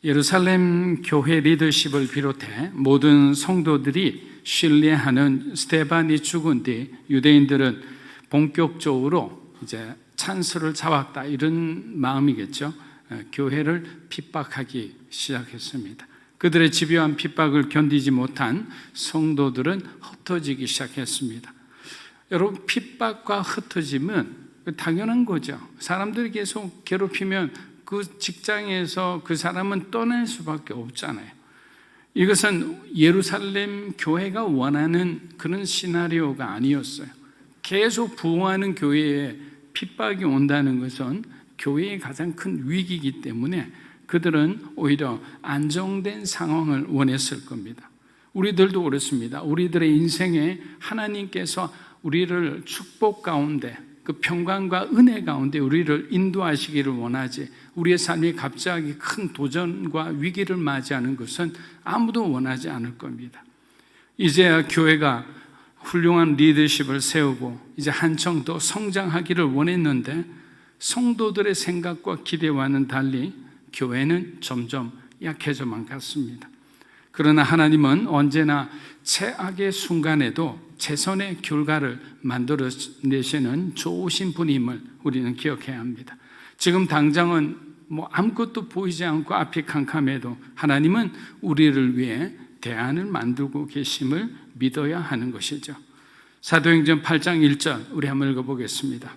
예루살렘 교회 리더십을 비롯해 모든 성도들이 신뢰하는 스데반이 죽은 뒤 유대인들은 본격적으로 이제 찬스를 잡았다, 이런 마음이겠죠. 교회를 핍박하기 시작했습니다. 그들의 집요한 핍박을 견디지 못한 성도들은 흩어지기 시작했습니다. 여러분, 핍박과 흩어짐은 당연한 거죠. 사람들이 계속 괴롭히면 그 직장에서 그 사람은 떠날 수밖에 없잖아요. 이것은 예루살렘 교회가 원하는 그런 시나리오가 아니었어요. 계속 부흥하는 교회에 핍박이 온다는 것은 교회의 가장 큰 위기이기 때문에 그들은 오히려 안정된 상황을 원했을 겁니다. 우리들도 그렇습니다. 우리들의 인생에 하나님께서 우리를 축복 가운데, 그 평강과 은혜 가운데 우리를 인도하시기를 원하지, 우리의 삶이 갑자기 큰 도전과 위기를 맞이하는 것은 아무도 원하지 않을 겁니다. 이제야 교회가 훌륭한 리더십을 세우고 이제 한층 더 성장하기를 원했는데 성도들의 생각과 기대와는 달리 교회는 점점 약해져만 갔습니다. 그러나 하나님은 언제나 최악의 순간에도 최선의 결과를 만들어내시는 좋으신 분임을 우리는 기억해야 합니다. 지금 당장은 아무것도 보이지 않고 앞이 캄캄해도 하나님은 우리를 위해 대안을 만들고 계심을 믿어야 하는 것이죠. 사도행전 8장 1절 우리 한번 읽어보겠습니다.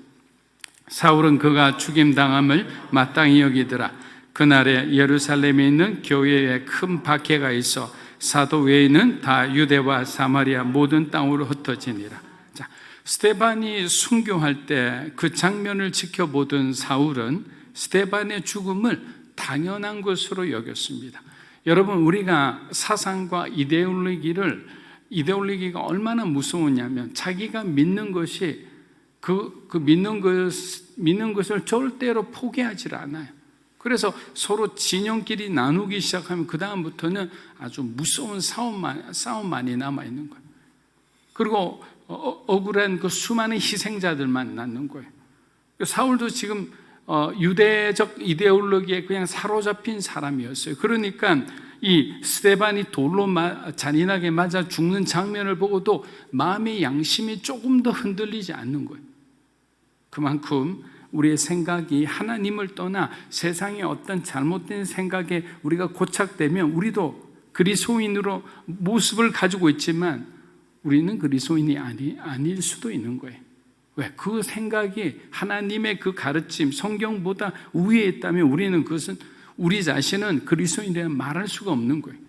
사울은 그가 죽임당함을 마땅히 여기더라. 그날에 예루살렘에 있는 교회에 큰 박해가 있어 사도 외에는 다 유대와 사마리아 모든 땅으로 흩어지니라. 자, 스데반이 순교할 때 그 장면을 지켜보던 사울은 스데반의 죽음을 당연한 것으로 여겼습니다. 여러분, 우리가 사상과 이데올로기가 얼마나 무서우냐면 자기가 믿는 것이 믿는 것을 절대로 포기하지 않아요. 그래서 서로 진영끼리 나누기 시작하면 그 다음부터는 아주 무서운 싸움만이 남아있는 거예요. 그리고 억울한 그 수많은 희생자들만 남는 거예요. 사울도 지금 유대적 이데올로기에 그냥 사로잡힌 사람이었어요. 그러니까 이 스데반이 돌로 잔인하게 맞아 죽는 장면을 보고도 마음의 양심이 조금 더 흔들리지 않는 거예요. 그만큼 우리의 생각이 하나님을 떠나 세상의 어떤 잘못된 생각에 우리가 고착되면 우리도 그리스도인으로 모습을 가지고 있지만 우리는 그리스도인이 아닐 수도 있는 거예요. 왜? 그 생각이 하나님의 그 가르침, 성경보다 우위에 있다면 우리는 그것은 우리 자신은 그리스도인이라 말할 수가 없는 거예요.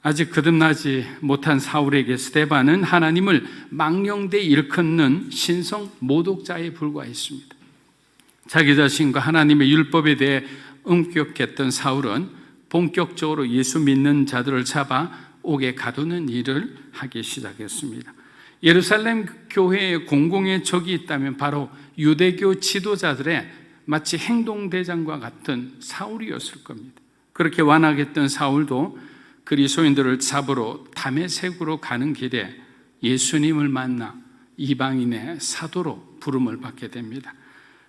아직 거듭나지 못한 사울에게 스데반은 하나님을 망령되 일컫는 신성 모독자에 불과했습니다. 자기 자신과 하나님의 율법에 대해 엄격했던 사울은 본격적으로 예수 믿는 자들을 잡아 옥에 가두는 일을 하기 시작했습니다. 예루살렘 교회에 공공의 적이 있다면 바로 유대교 지도자들의 마치 행동대장과 같은 사울이었을 겁니다. 그렇게 완악했던 사울도 그리스도인들을 잡으러 다메섹으로 가는 길에 예수님을 만나 이방인의 사도로 부름을 받게 됩니다.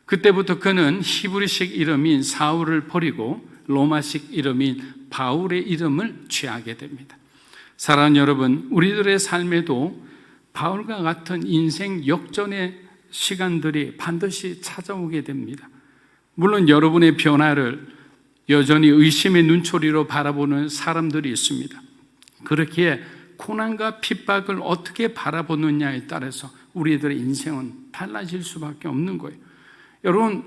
그때부터 그는 히브리식 이름인 사울을 버리고 로마식 이름인 바울의 이름을 취하게 됩니다. 사랑하는 여러분, 우리들의 삶에도 바울과 같은 인생 역전의 시간들이 반드시 찾아오게 됩니다. 물론 여러분의 변화를 여전히 의심의 눈초리로 바라보는 사람들이 있습니다. 그렇기에 고난과 핍박을 어떻게 바라보느냐에 따라서 우리들의 인생은 달라질 수밖에 없는 거예요. 여러분,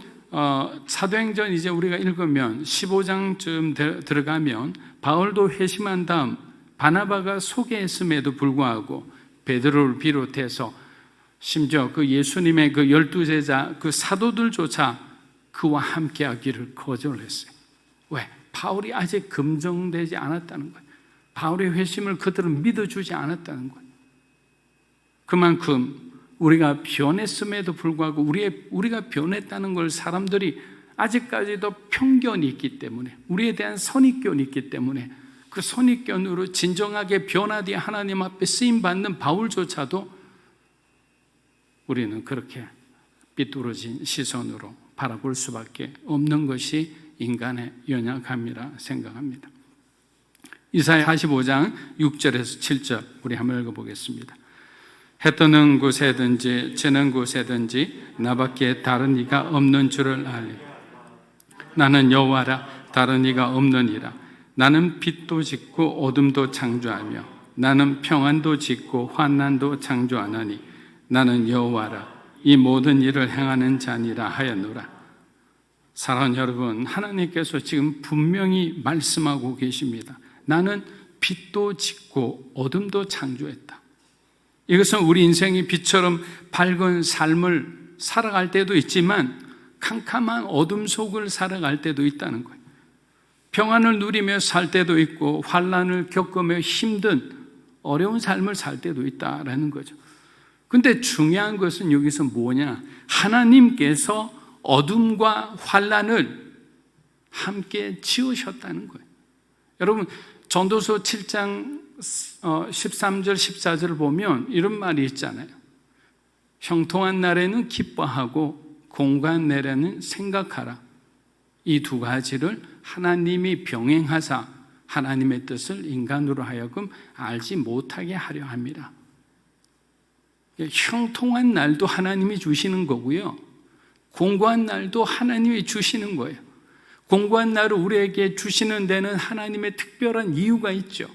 사도행전 이제 우리가 읽으면 15장쯤 들어가면 바울도 회심한 다음 바나바가 소개했음에도 불구하고 베드로를 비롯해서 심지어 그 예수님의 그 12제자 그 사도들조차 그와 함께 하기를 거절했어요. 왜? 바울이 아직 검증되지 않았다는 거예요. 바울의 회심을 그들은 믿어주지 않았다는 거예요. 그만큼 우리가 변했음에도 불구하고 우리가 변했다는 걸 사람들이 아직까지도 편견이 있기 때문에, 우리에 대한 선입견이 있기 때문에 그 선입견으로 진정하게 변화되어 하나님 앞에 쓰임받는 바울조차도 우리는 그렇게 삐뚤어진 시선으로 바라볼 수밖에 없는 것이 인간의 연약함이라 생각합니다. 이사야 45장 6절에서 7절 우리 한번 읽어보겠습니다. 해 뜨는 곳에든지 지는 곳에든지 나밖에 다른 이가 없는 줄을 알리라. 나는 여호와라, 다른 이가 없느니라. 나는 빛도 짓고 어둠도 창조하며 나는 평안도 짓고 환난도 창조하나니 나는 여호와라, 이 모든 일을 행하는 자니라 하였노라. 사랑하는 여러분, 하나님께서 지금 분명히 말씀하고 계십니다. 나는 빛도 짓고 어둠도 창조했다. 이것은 우리 인생이 빛처럼 밝은 삶을 살아갈 때도 있지만 캄캄한 어둠 속을 살아갈 때도 있다는 거예요. 평안을 누리며 살 때도 있고 환난을 겪으며 힘든 어려운 삶을 살 때도 있다라는 거죠. 근데 중요한 것은 여기서 뭐냐? 하나님께서 어둠과 환난을 함께 지으셨다는 거예요. 여러분, 전도서 7장 13절 14절을 보면 이런 말이 있잖아요. 형통한 날에는 기뻐하고 공고한 날에는 생각하라. 이 두 가지를 하나님이 병행하사 하나님의 뜻을 인간으로 하여금 알지 못하게 하려 합니다. 형통한 날도 하나님이 주시는 거고요, 공고한 날도 하나님이 주시는 거예요. 공고한 날을 우리에게 주시는 데는 하나님의 특별한 이유가 있죠.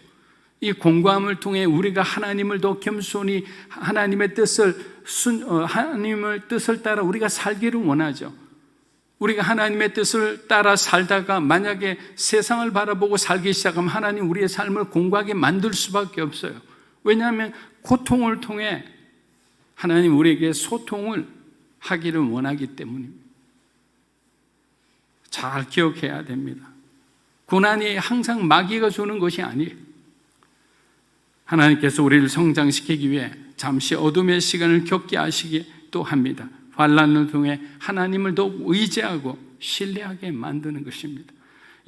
이 공고함을 통해 우리가 하나님을 더 겸손히 하나님의 하나님의 뜻을 따라 우리가 살기를 원하죠. 우리가 하나님의 뜻을 따라 살다가 만약에 세상을 바라보고 살기 시작하면 하나님 우리의 삶을 공고하게 만들 수밖에 없어요. 왜냐하면 고통을 통해 하나님 우리에게 소통을 하기를 원하기 때문입니다. 잘 기억해야 됩니다. 고난이 항상 마귀가 주는 것이 아니에요. 하나님께서 우리를 성장시키기 위해 잠시 어둠의 시간을 겪게 하시기도 합니다. 환난을 통해 하나님을 더욱 의지하고 신뢰하게 만드는 것입니다.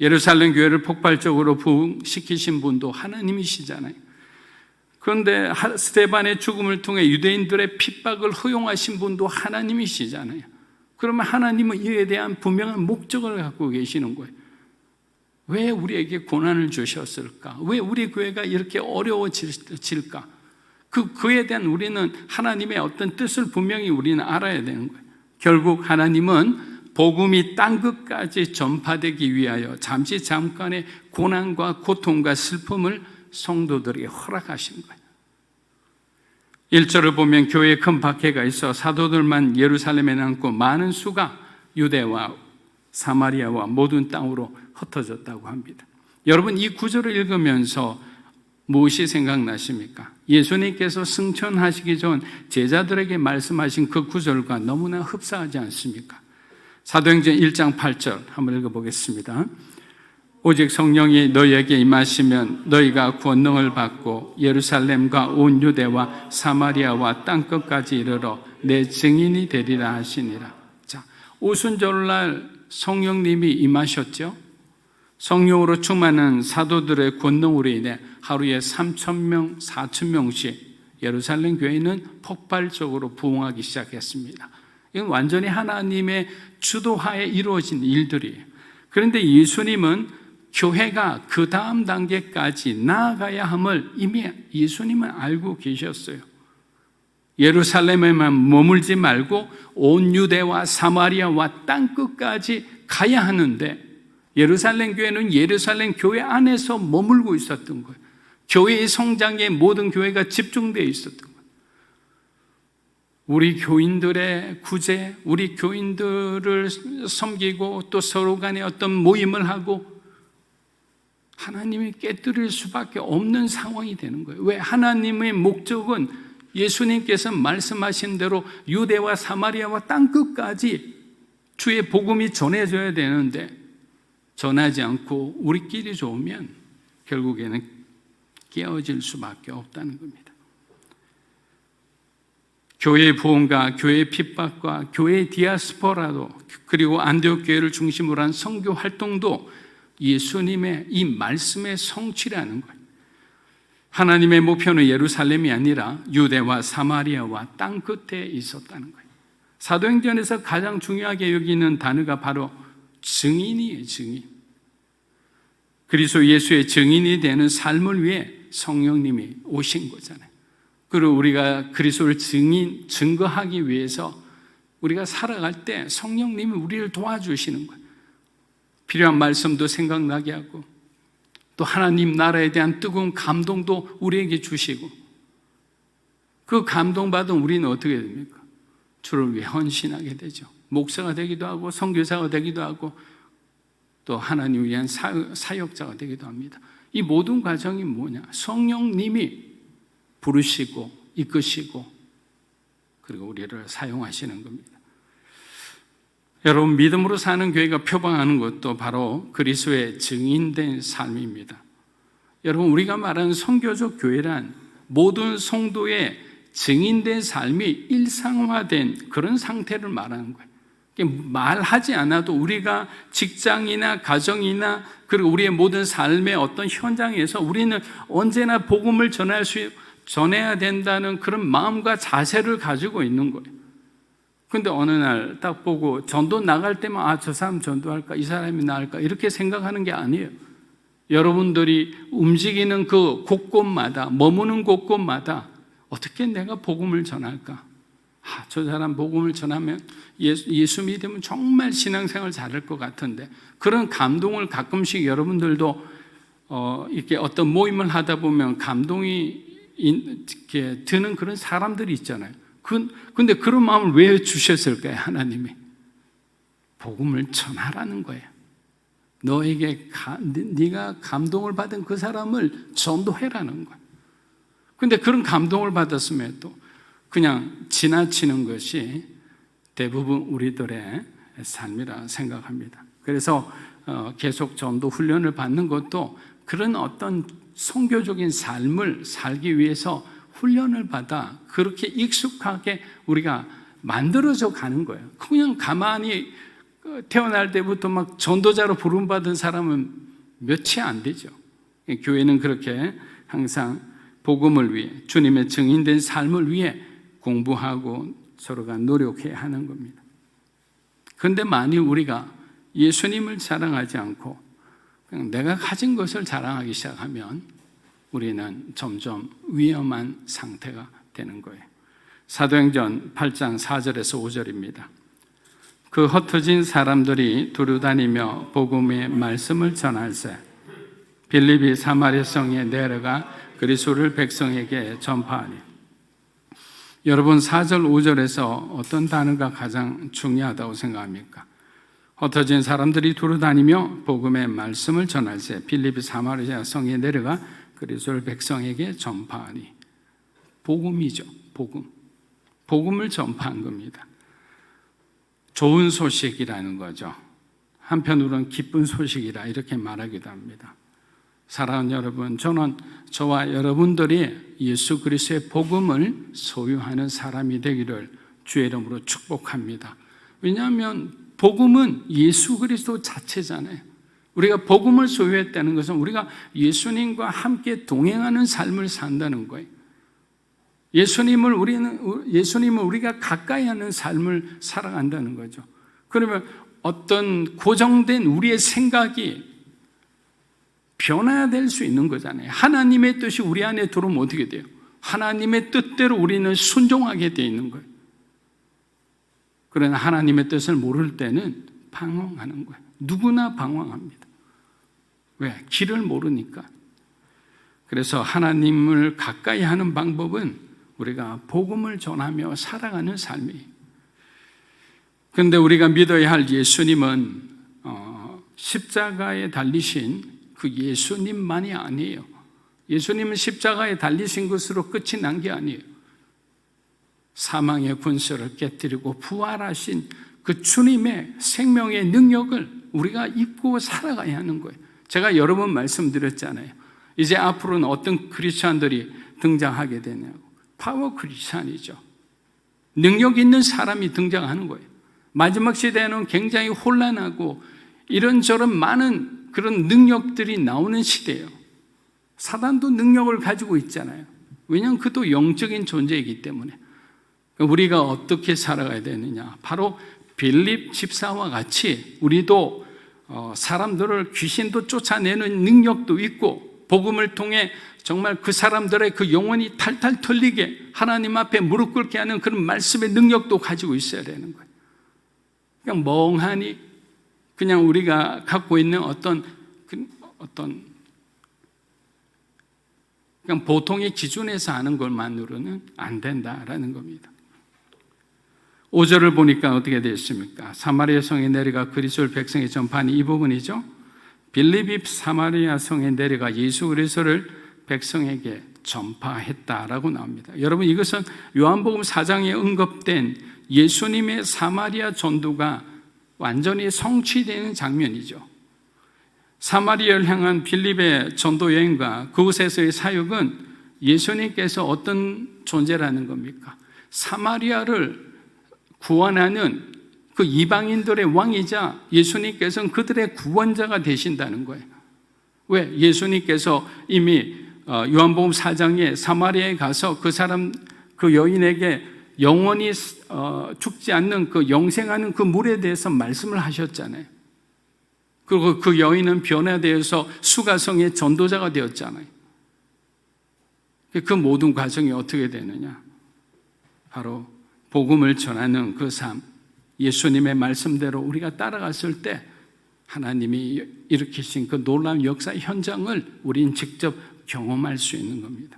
예루살렘 교회를 폭발적으로 부흥시키신 분도 하나님이시잖아요. 그런데 스데반의 죽음을 통해 유대인들의 핍박을 허용하신 분도 하나님이시잖아요. 그러면 하나님은 이에 대한 분명한 목적을 갖고 계시는 거예요. 왜 우리에게 고난을 주셨을까? 왜 우리 교회가 이렇게 어려워질까? 그에 대한 우리는 하나님의 어떤 뜻을 분명히 우리는 알아야 되는 거예요. 결국 하나님은 복음이 땅끝까지 전파되기 위하여 잠깐의 고난과 고통과 슬픔을 성도들에게 허락하신 거예요. 1절을 보면 교회에 큰 박해가 있어 사도들만 예루살렘에 남고 많은 수가 유대와 사마리아와 모든 땅으로 흩어졌다고 합니다. 여러분, 이 구절을 읽으면서 무엇이 생각나십니까? 예수님께서 승천하시기 전 제자들에게 말씀하신 그 구절과 너무나 흡사하지 않습니까? 사도행전 1장 8절 한번 읽어보겠습니다. 오직 성령이 너희에게 임하시면 너희가 권능을 받고 예루살렘과 온 유대와 사마리아와 땅끝까지 이르러 내 증인이 되리라 하시니라. 자, 오순절날 성령님이 임하셨죠? 성령으로 충만한 사도들의 권능으로 인해 하루에 3,000명, 4,000명씩 예루살렘 교회는 폭발적으로 부흥하기 시작했습니다. 이건 완전히 하나님의 주도하에 이루어진 일들이에요. 그런데 예수님은 교회가 그 다음 단계까지 나아가야 함을 이미 예수님은 알고 계셨어요. 예루살렘에만 머물지 말고 온 유대와 사마리아와 땅끝까지 가야 하는데 예루살렘 교회는 예루살렘 교회 안에서 머물고 있었던 거예요. 교회의 성장에 모든 교회가 집중되어 있었던 거예요. 우리 교인들의 구제, 우리 교인들을 섬기고 또 서로 간에 어떤 모임을 하고 하나님이 깨뜨릴 수밖에 없는 상황이 되는 거예요. 왜? 하나님의 목적은 예수님께서 말씀하신 대로 유대와 사마리아와 땅끝까지 주의 복음이 전해져야 되는데 전하지 않고 우리끼리 좋으면 결국에는 깨어질 수밖에 없다는 겁니다. 교회의 부흥과 교회의 핍박과 교회의 디아스포라도 그리고 안디옥 교회를 중심으로 한 선교 활동도 예수님의 이 말씀의 성취라는 거예요. 하나님의 목표는 예루살렘이 아니라 유대와 사마리아와 땅끝에 있었다는 거예요. 사도행전에서 가장 중요하게 여기는 단어가 바로 증인이에요, 증인. 그리스도 예수의 증인이 되는 삶을 위해 성령님이 오신 거잖아요. 그리고 우리가 그리스도를 증거하기 위해서 우리가 살아갈 때 성령님이 우리를 도와주시는 거예요. 필요한 말씀도 생각나게 하고 또 하나님 나라에 대한 뜨거운 감동도 우리에게 주시고 그 감동받은 우리는 어떻게 됩니까? 주를 위해 헌신하게 되죠. 목사가 되기도 하고 선교사가 되기도 하고 또 하나님을 위한 사역자가 되기도 합니다. 이 모든 과정이 뭐냐? 성령님이 부르시고 이끄시고 그리고 우리를 사용하시는 겁니다. 여러분, 믿음으로 사는 교회가 표방하는 것도 바로 그리스도의 증인된 삶입니다. 여러분, 우리가 말하는 선교적 교회란 모든 성도의 증인된 삶이 일상화된 그런 상태를 말하는 거예요. 말하지 않아도 우리가 직장이나 가정이나 그리고 우리의 모든 삶의 어떤 현장에서 우리는 언제나 복음을 전해야 된다는 그런 마음과 자세를 가지고 있는 거예요. 근데 어느 날 딱 보고 전도 나갈 때만 저 사람 전도할까? 이 사람이 나을까? 이렇게 생각하는 게 아니에요. 여러분들이 움직이는 그 곳곳마다 머무는 곳곳마다 어떻게 내가 복음을 전할까? 저 사람 복음을 전하면 예수 믿으면 정말 신앙생활 잘할 것 같은데 그런 감동을 가끔씩 여러분들도 이렇게 어떤 모임을 하다 보면 감동이 이렇게 드는 그런 사람들이 있잖아요. 근데 그런 마음을 왜 주셨을까요? 하나님이 복음을 전하라는 거예요. 너에게 네가 감동을 받은 그 사람을 전도해라는 거예요. 근데 그런 감동을 받았음에도 그냥 지나치는 것이 대부분 우리들의 삶이라 생각합니다. 그래서 계속 전도 훈련을 받는 것도 그런 어떤 선교적인 삶을 살기 위해서 훈련을 받아 그렇게 익숙하게 우리가 만들어져 가는 거예요. 그냥 가만히 태어날 때부터 막 전도자로 부름받은 사람은 몇이 안 되죠. 교회는 그렇게 항상 복음을 위해 주님의 증인된 삶을 위해 공부하고 서로가 노력해야 하는 겁니다. 그런데 만일 우리가 예수님을 자랑하지 않고 그냥 내가 가진 것을 자랑하기 시작하면 우리는 점점 위험한 상태가 되는 거예요. 사도행전 8장 4절에서 5절입니다. 그 흩어진 사람들이 두루다니며 복음의 말씀을 전할세 빌립이 사마리아 성에 내려가 그리스도를 백성에게 전파하니. 여러분 4절 5절에서 어떤 단어가 가장 중요하다고 생각합니까? 흩어진 사람들이 두루다니며 복음의 말씀을 전할세 빌립이 사마리아 성에 내려가 그리스도를 백성에게 전파하니. 복음이죠. 복음을 전파한 겁니다. 좋은 소식이라는 거죠. 한편으로는 기쁜 소식이라 이렇게 말하기도 합니다. 사랑하는 여러분, 저는 저와 여러분들이 예수 그리스도의 복음을 소유하는 사람이 되기를 주의 이름으로 축복합니다. 왜냐하면 복음은 예수 그리스도 자체잖아요. 우리가 복음을 소유했다는 것은 우리가 예수님과 함께 동행하는 삶을 산다는 거예요. 예수님을 우리가 가까이 하는 삶을 살아간다는 거죠. 그러면 어떤 고정된 우리의 생각이 변화될 수 있는 거잖아요. 하나님의 뜻이 우리 안에 들어오면 어떻게 돼요? 하나님의 뜻대로 우리는 순종하게 되어 있는 거예요. 그러나 하나님의 뜻을 모를 때는 방황하는 거예요. 누구나 방황합니다. 왜? 길을 모르니까. 그래서 하나님을 가까이 하는 방법은 우리가 복음을 전하며 살아가는 삶이에요. 그런데 우리가 믿어야 할 예수님은 십자가에 달리신 그 예수님만이 아니에요. 예수님은 십자가에 달리신 것으로 끝이 난 게 아니에요. 사망의 권세를 깨뜨리고 부활하신 그 주님의 생명의 능력을 우리가 입고 살아가야 하는 거예요. 제가 여러 번 말씀드렸잖아요. 이제 앞으로는 어떤 크리스찬들이 등장하게 되냐고. 파워 크리스찬이죠. 능력 있는 사람이 등장하는 거예요. 마지막 시대에는 굉장히 혼란하고 이런저런 많은 그런 능력들이 나오는 시대예요. 사단도 능력을 가지고 있잖아요. 왜냐하면 그도 영적인 존재이기 때문에. 우리가 어떻게 살아가야 되느냐? 바로 빌립 집사와 같이 우리도 사람들을 귀신도 쫓아내는 능력도 있고 복음을 통해 정말 그 사람들의 그 영혼이 탈탈 털리게 하나님 앞에 무릎 꿇게 하는 그런 말씀의 능력도 가지고 있어야 되는 거예요. 그냥 멍하니 그냥 우리가 갖고 있는 어떤 그냥 보통의 기준에서 하는 것만으로는 안 된다라는 겁니다. 5절을 보니까 어떻게 되었습니까? 사마리아 성에 내려가 그리스도를 백성에 전파하니 이 부분이죠. 빌립이 사마리아 성에 내려가 예수 그리스도를 백성에게 전파했다라고 나옵니다. 여러분, 이것은 요한복음 4장에 언급된 예수님의 사마리아 전도가 완전히 성취되는 장면이죠. 사마리아를 향한 빌립의 전도 여행과 그곳에서의 사역은 예수님께서 어떤 존재라는 겁니까? 사마리아를 구원하는 그 이방인들의 왕이자 예수님께서는 그들의 구원자가 되신다는 거예요. 왜? 예수님께서 이미 요한복음 4장에 사마리아에 가서 그 사람, 그 여인에게 영원히 죽지 않는 그 영생하는 그 물에 대해서 말씀을 하셨잖아요. 그리고 그 여인은 변화되어서 수가성의 전도자가 되었잖아요. 그 모든 과정이 어떻게 되느냐? 바로 복음을 전하는 그 삶, 예수님의 말씀대로 우리가 따라갔을 때 하나님이 일으키신 그 놀라운 역사의 현장을 우린 직접 경험할 수 있는 겁니다.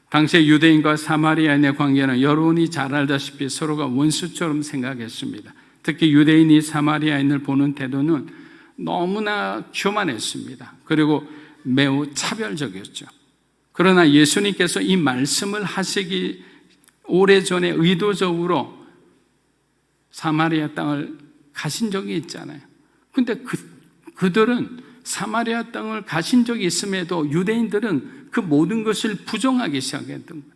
당시에 유대인과 사마리아인의 관계는 여러분이 잘 알다시피 서로가 원수처럼 생각했습니다. 특히 유대인이 사마리아인을 보는 태도는 너무나 교만했습니다. 그리고 매우 차별적이었죠. 그러나 예수님께서 이 말씀을 하시기 오래전에 의도적으로 사마리아 땅을 가신 적이 있잖아요. 근데 그들은 사마리아 땅을 가신 적이 있음에도 유대인들은 그 모든 것을 부정하기 시작했던 거예요.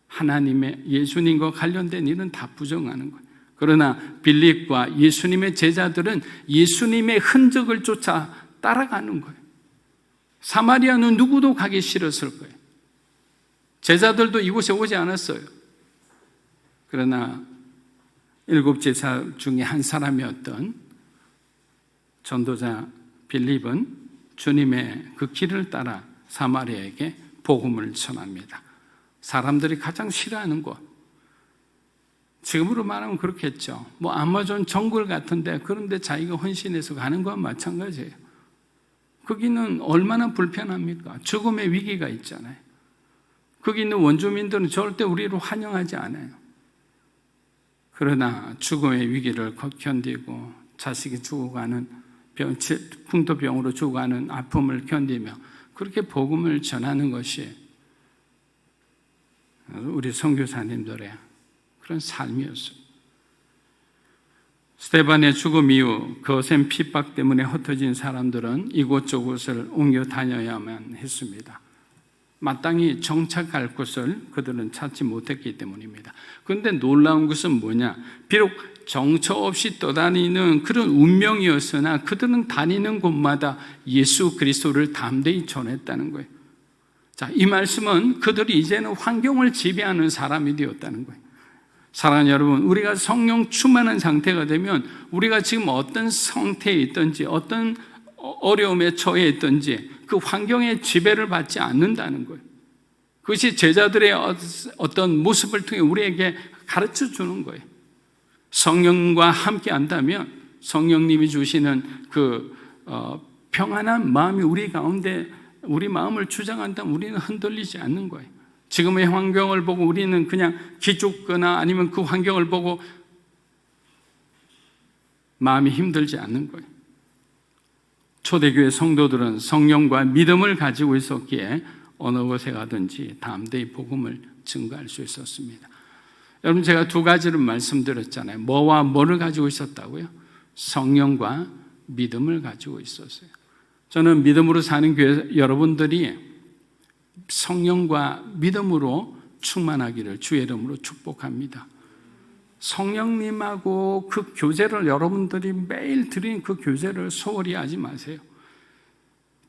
하나님의 예수님과 관련된 일은 다 부정하는 거예요. 그러나 빌립과 예수님의 제자들은 예수님의 흔적을 쫓아 따라가는 거예요. 사마리아는 누구도 가기 싫었을 거예요. 제자들도 이곳에 오지 않았어요. 그러나 7 제자 중에 한 사람이었던 전도자 빌립은 주님의 그 길을 따라 사마리아에게 복음을 전합니다. 사람들이 가장 싫어하는 곳, 지금으로 말하면 그렇겠죠. 뭐 아마존 정글 같은데 그런데 자기가 헌신해서 가는 것과 마찬가지예요. 거기는 얼마나 불편합니까? 죽음의 위기가 있잖아요. 거기 있는 원주민들은 절대 우리를 환영하지 않아요. 그러나 죽음의 위기를 견디고 자식이 죽어가는 풍토병으로 죽어가는 아픔을 견디며 그렇게 복음을 전하는 것이 우리 선교사님들의 그런 삶이었어요. 스데반의 죽음 이후 거센 핍박 때문에 흩어진 사람들은 이곳저곳을 옮겨 다녀야만 했습니다. 마땅히 정착할 곳을 그들은 찾지 못했기 때문입니다. 그런데 놀라운 것은 뭐냐? 비록 정처 없이 떠다니는 그런 운명이었으나 그들은 다니는 곳마다 예수 그리스도를 담대히 전했다는 거예요. 자, 이 말씀은 그들이 이제는 환경을 지배하는 사람이 되었다는 거예요. 사랑하는 여러분, 우리가 성령 충만한 상태가 되면 우리가 지금 어떤 상태에 있든지 어떤 어려움에 처해 있든지 그 환경의 지배를 받지 않는다는 거예요. 그것이 제자들의 어떤 모습을 통해 우리에게 가르쳐 주는 거예요. 성령과 함께 한다면 성령님이 주시는 그 평안한 마음이 우리 가운데 우리 마음을 주장한다면 우리는 흔들리지 않는 거예요. 지금의 환경을 보고 우리는 그냥 기죽거나 아니면 그 환경을 보고 마음이 힘들지 않는 거예요. 초대교회 성도들은 성령과 믿음을 가지고 있었기에 어느 곳에 가든지 담대히 복음을 증거할 수 있었습니다. 여러분, 제가 2가지를 말씀드렸잖아요. 뭐와 뭐를 가지고 있었다고요? 성령과 믿음을 가지고 있었어요. 저는 믿음으로 사는 교회 여러분들이 성령과 믿음으로 충만하기를 주의 이름으로 축복합니다. 성령님하고 그 교제를 여러분들이 매일 드린 그 교제를 소홀히 하지 마세요.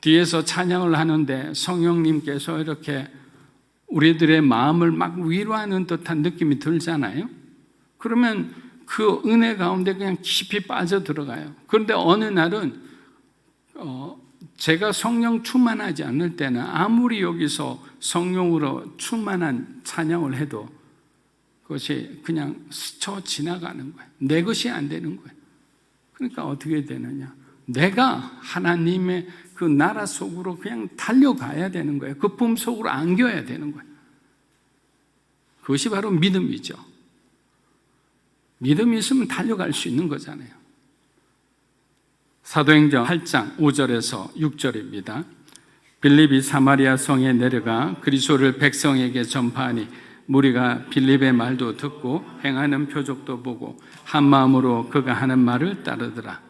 뒤에서 찬양을 하는데 성령님께서 이렇게 우리들의 마음을 막 위로하는 듯한 느낌이 들잖아요. 그러면 그 은혜 가운데 그냥 깊이 빠져들어가요. 그런데 어느 날은 제가 성령 충만하지 않을 때는 아무리 여기서 성령으로 충만한 찬양을 해도 그것이 그냥 스쳐 지나가는 거예요. 내 것이 안 되는 거예요. 그러니까 어떻게 되느냐? 내가 하나님의 그 나라 속으로 그냥 달려가야 되는 거예요. 그 품 속으로 안겨야 되는 거예요. 그것이 바로 믿음이죠. 믿음이 있으면 달려갈 수 있는 거잖아요. 사도행전 8장 5절에서 6절입니다. 빌립이 사마리아 성에 내려가 그리스도를 백성에게 전파하니 무리가 빌립의 말도 듣고 행하는 표적도 보고 한 마음으로 그가 하는 말을 따르더라.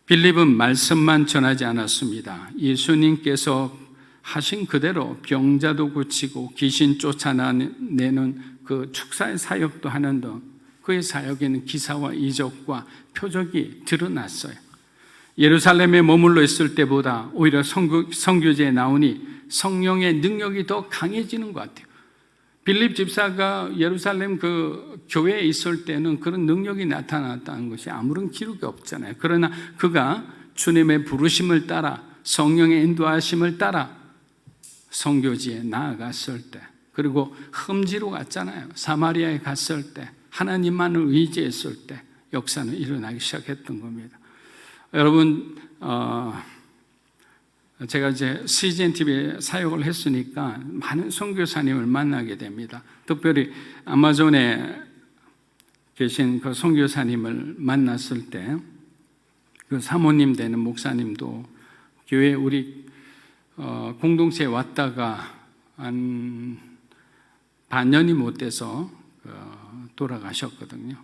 빌립은 말씀만 전하지 않았습니다. 예수님께서 하신 그대로 병자도 고치고 귀신 쫓아내는 그 축사의 사역도 하는 등 그의 사역에는 기사와 이적과 표적이 드러났어요. 예루살렘에 머물러 있을 때보다 오히려 선교지에 나오니 성령의 능력이 더 강해지는 것 같아요. 빌립 집사가 예루살렘 그 교회에 있을 때는 그런 능력이 나타났다는 것이 아무런 기록이 없잖아요. 그러나 그가 주님의 부르심을 따라 성령의 인도하심을 따라 선교지에 나아갔을 때, 그리고 험지로 갔잖아요. 사마리아에 갔을 때, 하나님만을 의지했을 때 역사는 일어나기 시작했던 겁니다. 여러분, 제가 이제 CGN TV에 사역을 했으니까 많은 선교사님을 만나게 됩니다. 특별히 아마존에 계신 그 선교사님을 만났을 때 그 사모님 되는 목사님도 교회 우리 공동체에 왔다가 한 반년이 못 돼서 돌아가셨거든요.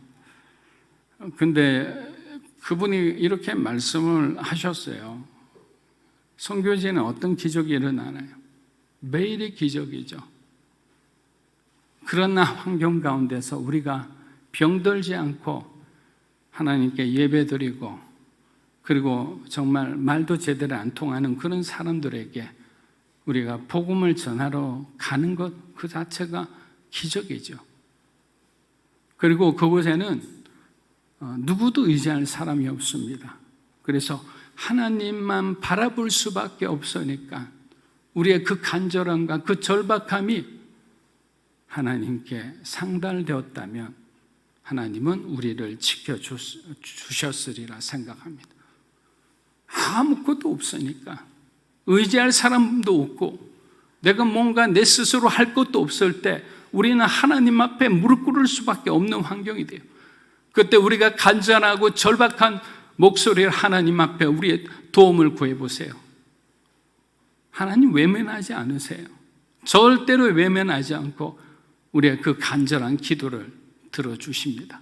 근데 그분이 이렇게 말씀을 하셨어요. 선교지에는 어떤 기적이 일어나나요? 매일이 기적이죠. 그러나 환경 가운데서 우리가 병들지 않고 하나님께 예배드리고, 그리고 정말 말도 제대로 안 통하는 그런 사람들에게 우리가 복음을 전하러 가는 것 그 자체가 기적이죠. 그리고 그곳에는 누구도 의지할 사람이 없습니다. 그래서 하나님만 바라볼 수밖에 없으니까 우리의 그 간절함과 그 절박함이 하나님께 상달되었다면 하나님은 우리를 지켜주셨으리라 생각합니다. 아무것도 없으니까, 의지할 사람도 없고 내가 뭔가 내 스스로 할 것도 없을 때 우리는 하나님 앞에 무릎 꿇을 수밖에 없는 환경이 돼요. 그때 우리가 간절하고 절박한 목소리를 하나님 앞에 우리의 도움을 구해보세요. 하나님 외면하지 않으세요. 절대로 외면하지 않고 우리의 그 간절한 기도를 들어주십니다.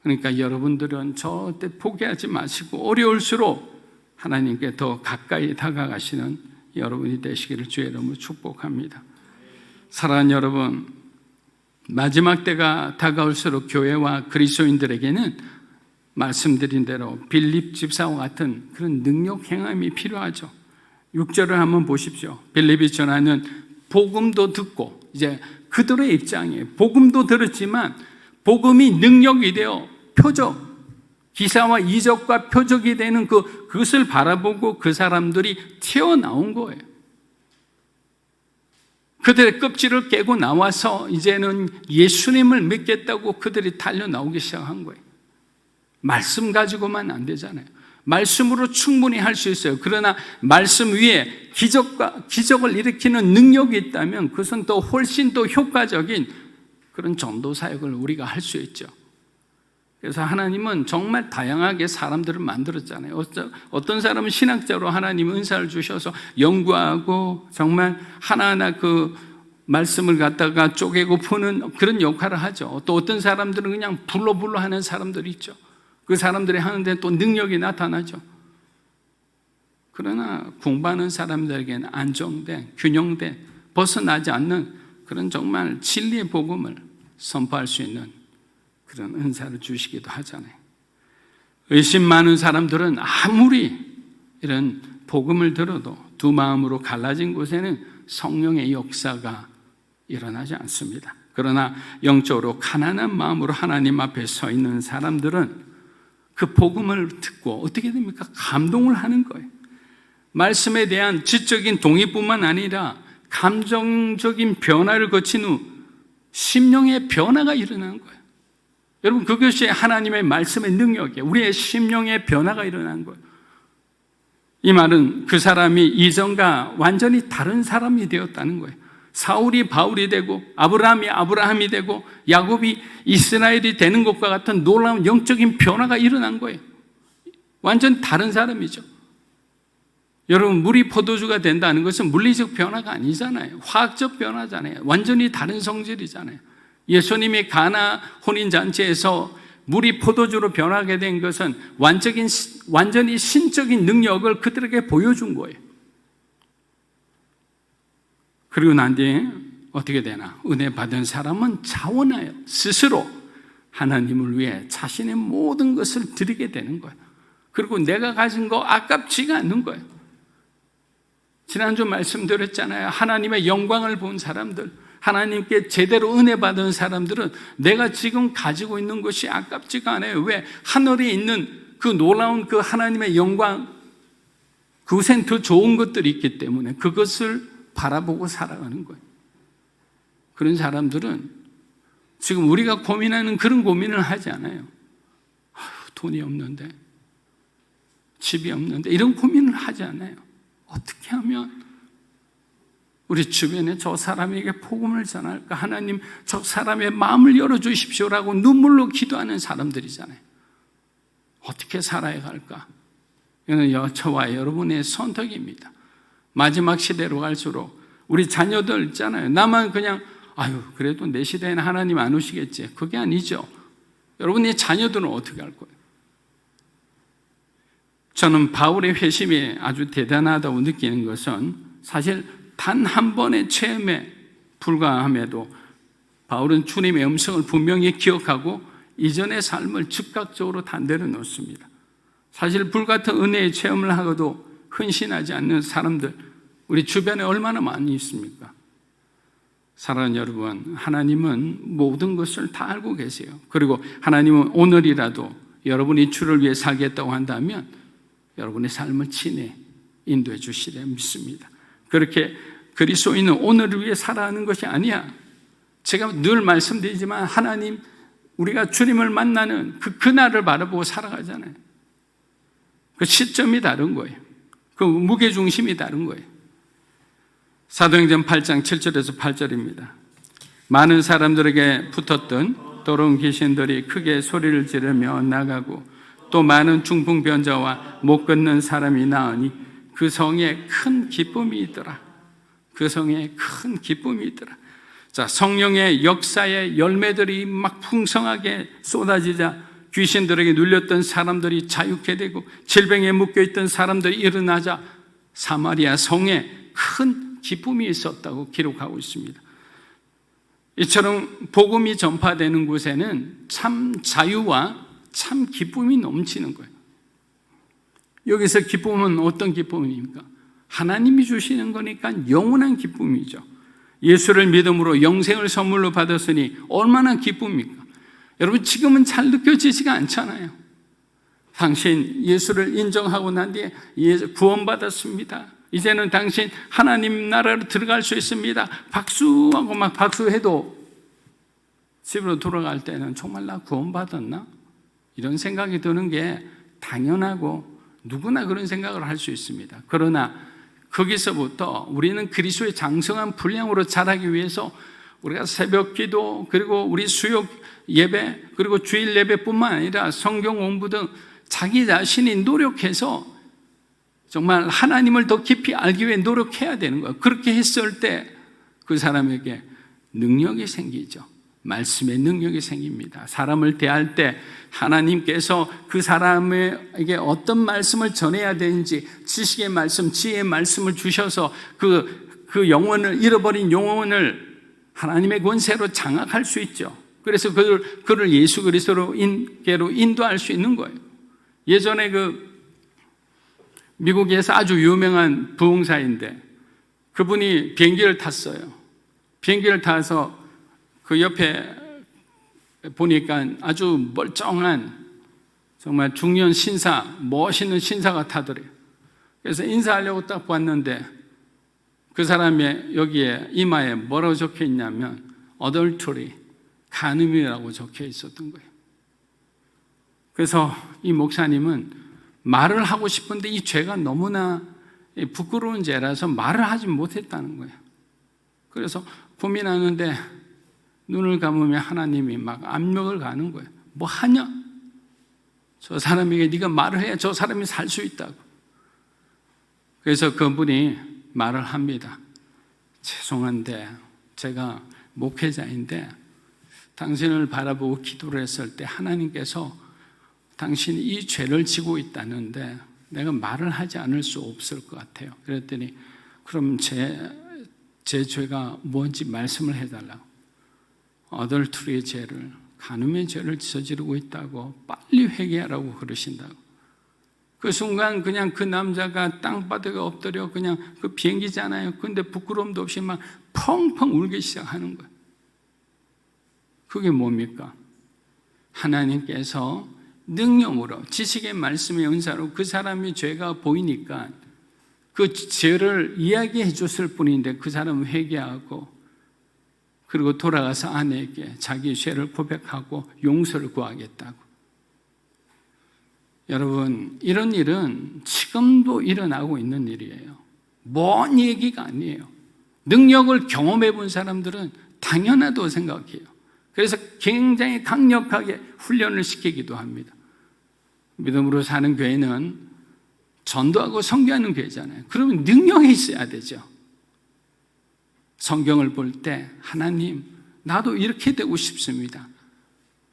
그러니까 여러분들은 절대 포기하지 마시고 어려울수록 하나님께 더 가까이 다가가시는 여러분이 되시기를 주의 이름으로 축복합니다. 사랑하는 여러분, 마지막 때가 다가올수록 교회와 그리스도인들에게는 말씀드린 대로 빌립 집사와 같은 그런 능력 행함이 필요하죠. 6절을 한번 보십시오. 빌립이 전하는 복음도 듣고, 이제 그들의 입장이에요. 복음도 들었지만 복음이 능력이 되어 표적, 기사와 이적과 표적이 되는 그것을 바라보고 그 사람들이 튀어나온 거예요. 그들의 껍질을 깨고 나와서 이제는 예수님을 믿겠다고 그들이 달려나오기 시작한 거예요. 말씀 가지고만 안 되잖아요. 말씀으로 충분히 할 수 있어요. 그러나 말씀 위에 기적을 일으키는 능력이 있다면 그것은 또 훨씬 더 효과적인 그런 전도 사역을 우리가 할 수 있죠. 그래서 하나님은 정말 다양하게 사람들을 만들었잖아요. 어떤 사람은 신학자로 하나님 은사를 주셔서 연구하고 정말 하나하나 그 말씀을 갖다가 쪼개고 푸는 그런 역할을 하죠. 또 어떤 사람들은 그냥 불러 하는 사람들이 있죠. 그 사람들이 하는데 또 능력이 나타나죠. 그러나 공부하는 사람들에게는 안정된, 균형된, 벗어나지 않는 그런 정말 진리의 복음을 선포할 수 있는 그런 은사를 주시기도 하잖아요. 의심 많은 사람들은 아무리 이런 복음을 들어도 두 마음으로 갈라진 곳에는 성령의 역사가 일어나지 않습니다. 그러나 영적으로 가난한 마음으로 하나님 앞에 서 있는 사람들은 그 복음을 듣고 어떻게 됩니까? 감동을 하는 거예요. 말씀에 대한 지적인 동의뿐만 아니라 감정적인 변화를 거친 후 심령의 변화가 일어나는 거예요. 여러분, 그것이 하나님의 말씀의 능력이에요. 우리의 심령의 변화가 일어나는 거예요. 이 말은 그 사람이 이전과 완전히 다른 사람이 되었다는 거예요. 사울이 바울이 되고 아브라함이 아브라함이 되고 야곱이 이스라엘이 되는 것과 같은 놀라운 영적인 변화가 일어난 거예요. 완전 다른 사람이죠. 여러분, 물이 포도주가 된다는 것은 물리적 변화가 아니잖아요. 화학적 변화잖아요. 완전히 다른 성질이잖아요. 예수님이 가나 혼인잔치에서 물이 포도주로 변하게 된 것은 완전히 신적인 능력을 그들에게 보여준 거예요. 그리고 난 뒤에 어떻게 되나? 은혜 받은 사람은 자원하여 스스로 하나님을 위해 자신의 모든 것을 드리게 되는 거예요. 그리고 내가 가진 거 아깝지가 않는 거예요. 지난주 말씀드렸잖아요. 하나님의 영광을 본 사람들, 하나님께 제대로 은혜 받은 사람들은 내가 지금 가지고 있는 것이 아깝지가 않아요. 왜? 하늘에 있는 그 놀라운 그 하나님의 영광, 그것엔 더 좋은 것들이 있기 때문에 그것을 바라보고 살아가는 거예요. 그런 사람들은 지금 우리가 고민하는 그런 고민을 하지 않아요. 돈이 없는데, 집이 없는데, 이런 고민을 하지 않아요. 어떻게 하면 우리 주변에 저 사람에게 복음을 전할까? 하나님, 저 사람의 마음을 열어주십시오라고 눈물로 기도하는 사람들이잖아요. 어떻게 살아야 할까? 이건 저와 여러분의 선택입니다. 마지막 시대로 갈수록 우리 자녀들 있잖아요. 나만 그냥 그래도 내 시대에는 하나님 안 오시겠지. 그게 아니죠. 여러분의 자녀들은 어떻게 할 거예요? 저는 바울의 회심이 아주 대단하다고 느끼는 것은 사실 단 한 번의 체험에 불과함에도 바울은 주님의 음성을 분명히 기억하고 이전의 삶을 즉각적으로 단대로 놓습니다. 사실 불같은 은혜의 체험을 하고도 헌신하지 않는 사람들, 우리 주변에 얼마나 많이 있습니까? 사랑하는 여러분, 하나님은 모든 것을 다 알고 계세요. 그리고 하나님은 오늘이라도 여러분이 주를 위해 살겠다고 한다면 여러분의 삶을 친히 인도해 주시리라 믿습니다. 그렇게 그리스도인은 오늘을 위해 살아가는 것이 아니야. 제가 늘 말씀드리지만 하나님, 우리가 주님을 만나는 그날을 바라보고 살아가잖아요. 그 시점이 다른 거예요. 그 무게중심이 다른 거예요. 사도행전 8장 7절에서 8절입니다. 많은 사람들에게 붙었던 더러운 귀신들이 크게 소리를 지르며 나가고 또 많은 중풍병자와 못 걷는 사람이 나으니 그 성에 큰 기쁨이 있더라. 그 성에 큰 기쁨이 있더라. 자, 성령의 역사의 열매들이 막 풍성하게 쏟아지자 귀신들에게 눌렸던 사람들이 자유케 되고 질병에 묶여있던 사람들이 일어나자 사마리아 성에 큰 기쁨이 있었다고 기록하고 있습니다. 이처럼 복음이 전파되는 곳에는 참 자유와 참 기쁨이 넘치는 거예요. 여기서 기쁨은 어떤 기쁨입니까? 하나님이 주시는 거니까 영원한 기쁨이죠. 예수를 믿음으로 영생을 선물로 받았으니 얼마나 기쁩니까? 여러분, 지금은 잘 느껴지지가 않잖아요. 당신 예수를 인정하고 난 뒤에 구원받았습니다. 이제는 당신 하나님 나라로 들어갈 수 있습니다. 박수하고 막 박수해도 집으로 돌아갈 때는 정말 나 구원받았나? 이런 생각이 드는 게 당연하고 누구나 그런 생각을 할 수 있습니다. 그러나 거기서부터 우리는 그리스도의 장성한 분량으로 자라기 위해서 우리가 새벽 기도, 그리고 우리 수요 예배, 그리고 주일 예배뿐만 아니라 성경 공부 등 자기 자신이 노력해서 정말 하나님을 더 깊이 알기 위해 노력해야 되는 거예요. 그렇게 했을 때 그 사람에게 능력이 생기죠. 말씀의 능력이 생깁니다. 사람을 대할 때 하나님께서 그 사람에게 어떤 말씀을 전해야 되는지 지식의 말씀, 지혜의 말씀을 주셔서 그 영혼을, 잃어버린 영혼을 하나님의 권세로 장악할 수 있죠. 그래서 그를 예수 그리스도로 인도할 수 있는 거예요. 예전에 미국에서 아주 유명한 부흥사인데 그분이 비행기를 탔어요. 비행기를 타서 그 옆에 보니까 아주 멀쩡한 정말 중년 신사, 멋있는 신사 같아더래요. 그래서 인사하려고 딱 봤는데 그 사람의 여기에 이마에 뭐라고 적혀 있냐면 adultery, 간음이라고 적혀 있었던 거예요. 그래서 이 목사님은 말을 하고 싶은데 이 죄가 너무나 부끄러운 죄라서 말을 하지 못했다는 거예요. 그래서 고민하는데 눈을 감으면 하나님이 막 압력을 가는 거예요. 뭐 하냐? 저 사람에게 네가 말을 해야 저 사람이 살 수 있다고. 그래서 그분이 말을 합니다. 죄송한데 제가 목회자인데 당신을 바라보고 기도를 했을 때 하나님께서 당신이 이 죄를 지고 있다는데 내가 말을 하지 않을 수 없을 것 같아요. 그랬더니 그럼 제 죄가 뭔지 말씀을 해달라고. 어덜투리의 죄를, 간음의 죄를 저지르고 있다고 빨리 회개하라고 그러신다고. 그 순간 그냥 그 남자가 땅바닥에 엎드려 그냥 그 비행기잖아요. 근데 부끄러움도 없이 막 펑펑 울기 시작하는 거예요. 그게 뭡니까? 하나님께서 능력으로 지식의 말씀의 은사로 그 사람이 죄가 보이니까 그 죄를 이야기해 줬을 뿐인데 그 사람은 회개하고 그리고 돌아가서 아내에게 자기 죄를 고백하고 용서를 구하겠다고. 여러분, 이런 일은 지금도 일어나고 있는 일이에요. 먼 얘기가 아니에요. 능력을 경험해 본 사람들은 당연하다고 생각해요. 그래서 굉장히 강력하게 훈련을 시키기도 합니다. 믿음으로 사는 교회는 전도하고 선교하는 교회잖아요. 그러면 능력이 있어야 되죠. 성경을 볼 때 하나님, 나도 이렇게 되고 싶습니다.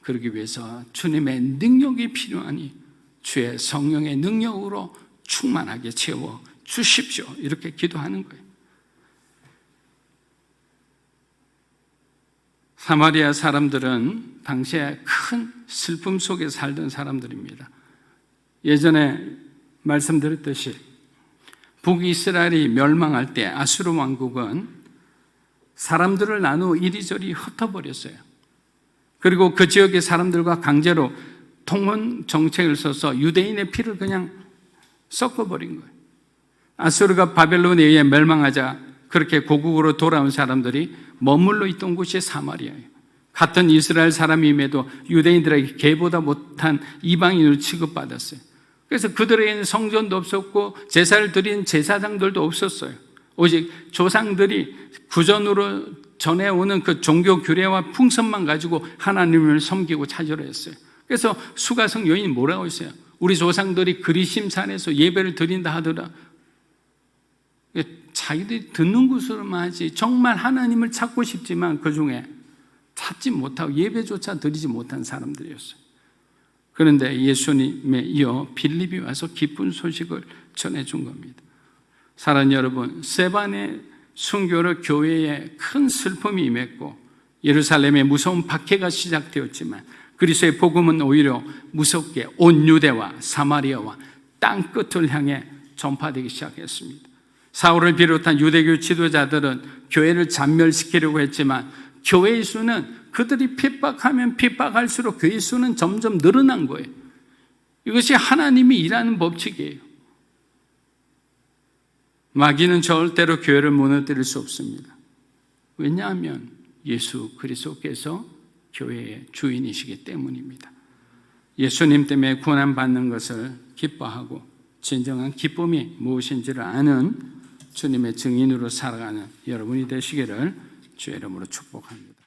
그러기 위해서 주님의 능력이 필요하니 주의 성령의 능력으로 충만하게 채워 주십시오. 이렇게 기도하는 거예요. 사마리아 사람들은 당시에 큰 슬픔 속에 살던 사람들입니다. 예전에 말씀드렸듯이 북이스라엘이 멸망할 때 아수르 왕국은 사람들을 나누어 이리저리 흩어버렸어요. 그리고 그 지역의 사람들과 강제로 통혼 정책을 써서 유대인의 피를 그냥 섞어버린 거예요. 아수르가 바벨론에 의해 멸망하자 그렇게 고국으로 돌아온 사람들이 머물러 있던 곳이 사마리아예요. 같은 이스라엘 사람임에도 유대인들에게 개보다 못한 이방인으로 취급받았어요. 그래서 그들에게는 성전도 없었고 제사를 드린 제사장들도 없었어요. 오직 조상들이 구전으로 전해오는 그 종교 규례와 풍습만 가지고 하나님을 섬기고 찾으려 했어요. 그래서 수가성 여인이 뭐라고 했어요? 우리 조상들이 그리심산에서 예배를 드린다 하더라. 자기들이 듣는 것으로만 하지 정말 하나님을 찾고 싶지만 그중에 찾지 못하고 예배조차 드리지 못한 사람들이었어요. 그런데 예수님에 이어 빌립이 와서 기쁜 소식을 전해준 겁니다. 사랑하는 여러분, 스데반의 순교로 교회에 큰 슬픔이 임했고 예루살렘에 무서운 박해가 시작되었지만 그리스도의 복음은 오히려 무섭게 온 유대와 사마리아와 땅끝을 향해 전파되기 시작했습니다. 사울을 비롯한 유대교 지도자들은 교회를 잔멸시키려고 했지만 교회의 수는 그들이 핍박하면 핍박할수록 교회의 수는 점점 늘어난 거예요. 이것이 하나님이 일하는 법칙이에요. 마귀는 절대로 교회를 무너뜨릴 수 없습니다. 왜냐하면 예수 그리스도께서 교회의 주인이시기 때문입니다. 예수님 때문에 구원받는 것을 기뻐하고 진정한 기쁨이 무엇인지를 아는 주님의 증인으로 살아가는 여러분이 되시기를 주의 이름으로 축복합니다.